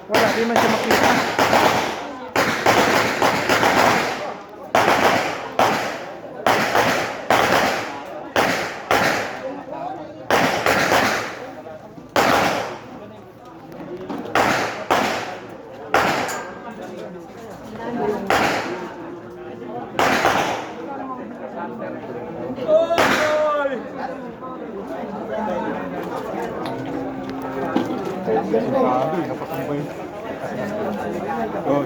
Wala, di man siya makita. Sabi, napatambay. Oh,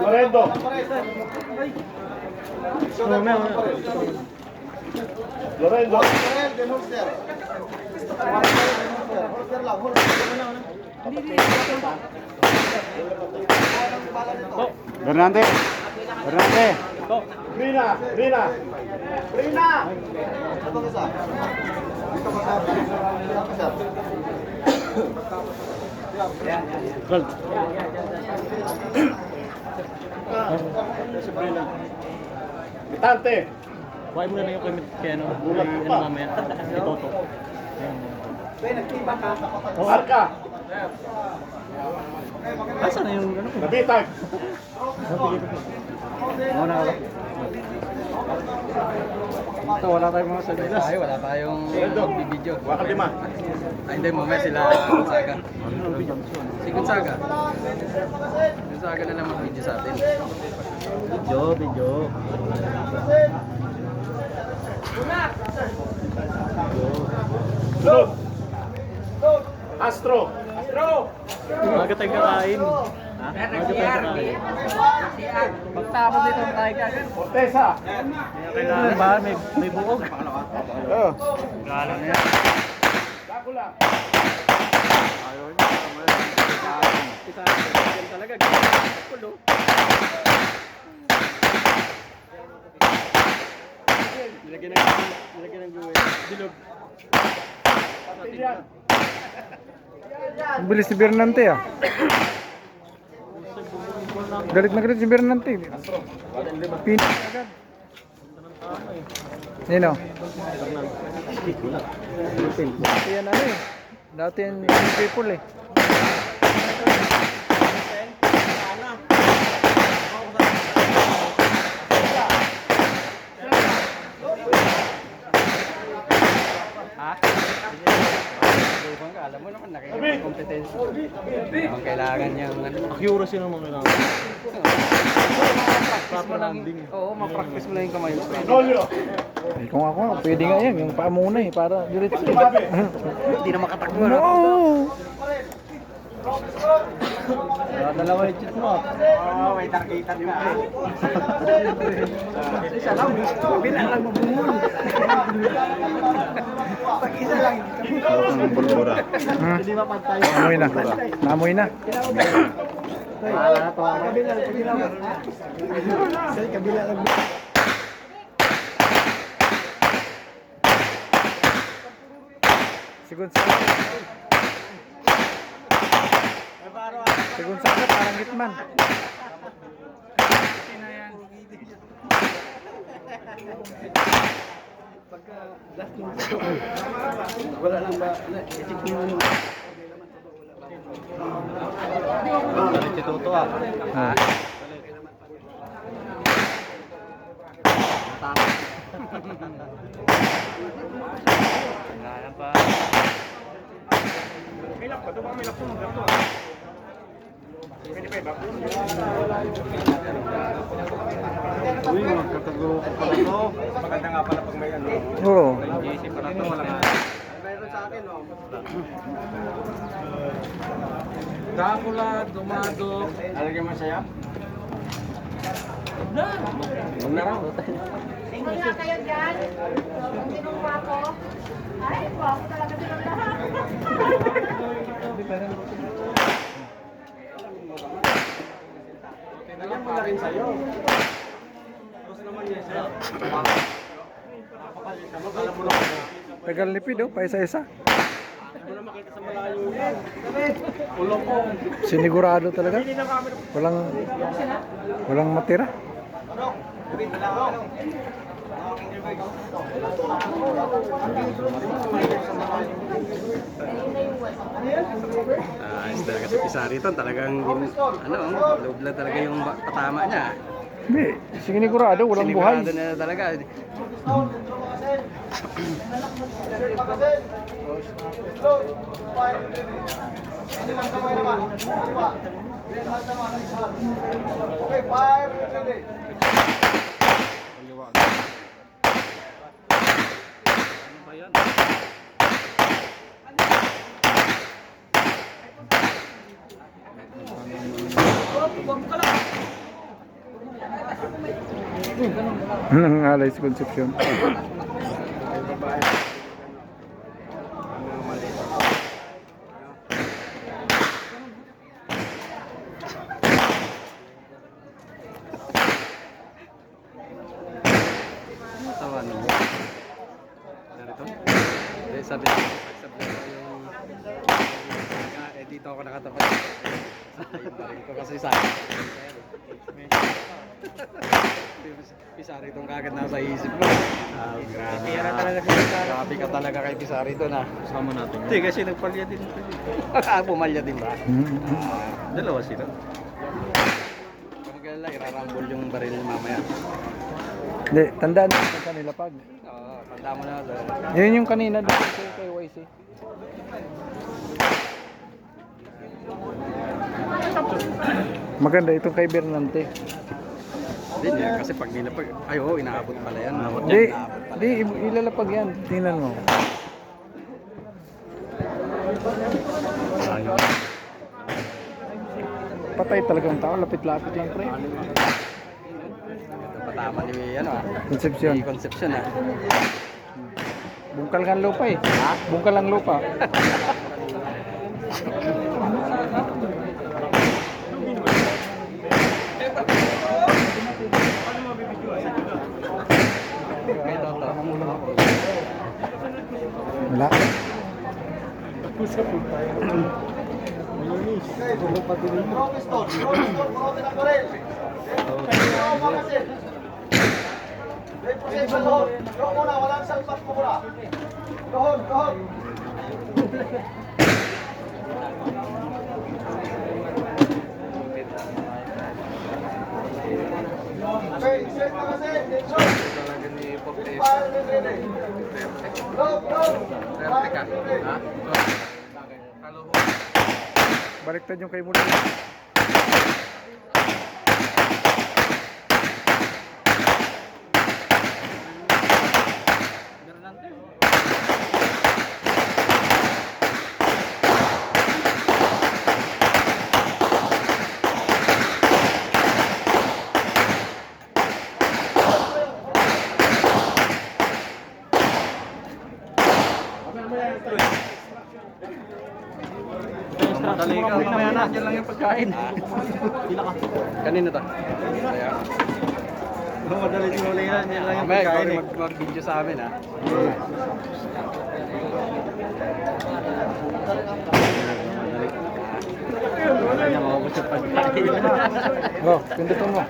Loredo. Loredo. Bernante. Bernante. Rina. Rina. Rina. Gold. Mitante. Kuhain mo na lang yung kay ano mamaya. Itoto. Arka. Asa na yung ano? Nabitag. Muna ka ba? Ito, wala tayong mga sardinas. Ay, wala tayong video. Wakal 5. Ay, hindi, mamaya sila Gonzaga. Si Gonzaga. Gonzaga na lang mag-video sa atin. Video. Sunod. Astro. Maga tayong kakain. Maga tayong kakain. Pagtapos dito tayo kagad. Fortesa. Kailangan ba? May buog. Oh. Gala na yan. Dakula. Kita talaga. Kulo. Nilagyan ng gulay. Bilog. Pilihan. Ang bilis si Bernante ah. Galit na galit si Bernante. Pinit agad. Nino? Dati yan ano eh. Dati yan yung people eh. Alam mo naman, nakikipag-competensya. Ang kailangan niyang ano. Accuracy ng mga kailangan. Proper landing. Oo, ma-practice mo lang yung kamay mo. Dolio. Eh, kung ako, pwede nga yan. Yung paa muna eh. Para diretso. Hindi na makatakbo. No! Dalawa yung cheat mo. Oo, may targetan ka. Isa lang, bilang lang mabungol. Pag-isa lang. Hindi mapantay. Namoy na. Namoy na. Wala na to. Kabila lang. Kabila lang. Si Gonzaga. Si Gonzaga parang hitman. Wala lang ba? I-check mo yun. Si Toto ah. Ha? Wala pa. Milak ba? Ito ba milak po? Pwede pa iba? Uy, magkatago ko pala to. Maganda nga pala pag may ano. Oo. GC pala to, wala nga. Meron sa akin, oh. Dracula, Dumado. Alagyan mo saya? Huwag na raw. Tingnan na kayo dyan. Kinuha ko. Ay, wow, talaga silang lahat. Tingnan mo na rin sa'yo. Tapos naman yan sa'yo. Alam mo na ako. Tagal nipid oh. Paisa-isa. Hindi mo na makita sa malayo yan. Ulo ko. Sinigurado talaga. Walang matira. Ayos talaga si Pisari ito. Talagang, loob lang talaga yung patama niya. Hindi, sinigurado, walang buhay. Sinigurado na talaga. Okay, 5 ready. Ano ba yan? Nangangalay sa Concepcion. Tawa niyo. Narito? Eh, sabi ko yung dito ako nakatapat. Sabi ko kasi sa akin. Pisari itong kagad nasa isip mo. Grabe ka talaga kay Pisari ito na. Sama natin. Hindi kasi nagpalya din. Pumalya din ba? Dalawa sila. Kung kailan irarambol yung baril mamaya. Hindi, tandaan mo sa kanila pag. Oo, tanda mo na. Yun yung kanina dito kay YC. Maganda itong kay Bernante. Hindi niya, kasi pag nilapag, ay oo, inaabot pala yan. Hindi, ilalapag yan. Tingnan mo. Patay talagang tao, lapit-lapit lang pre. Ito patama ni, Concepcion. ni Concepcion ah. Bungkal nga ang lupa eh. Bungkal ang lupa. Wala. Walang salpat mo muna. Dohon, dohon. Okay, set na kasi. Fire ready. Go, go. Fire ready. Baliktad yung kay Muli. Madali ka, mamaya na, dyan lang yung pagkain. Kanina to? Kaya. Madali simula yan. Yan lang yung Mamaya, pagkain ikaw eh. rin mag-video sa amin ha. Wala niya maubos yung pagkain. Oh, pindutin mo.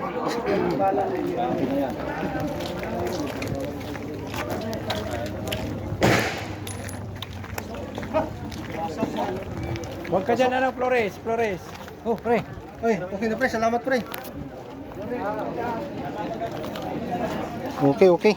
Huwag ka dyan, Flores, Flores. Oh, pre. Oy, okay na pre, salamat pre. Okay, okay.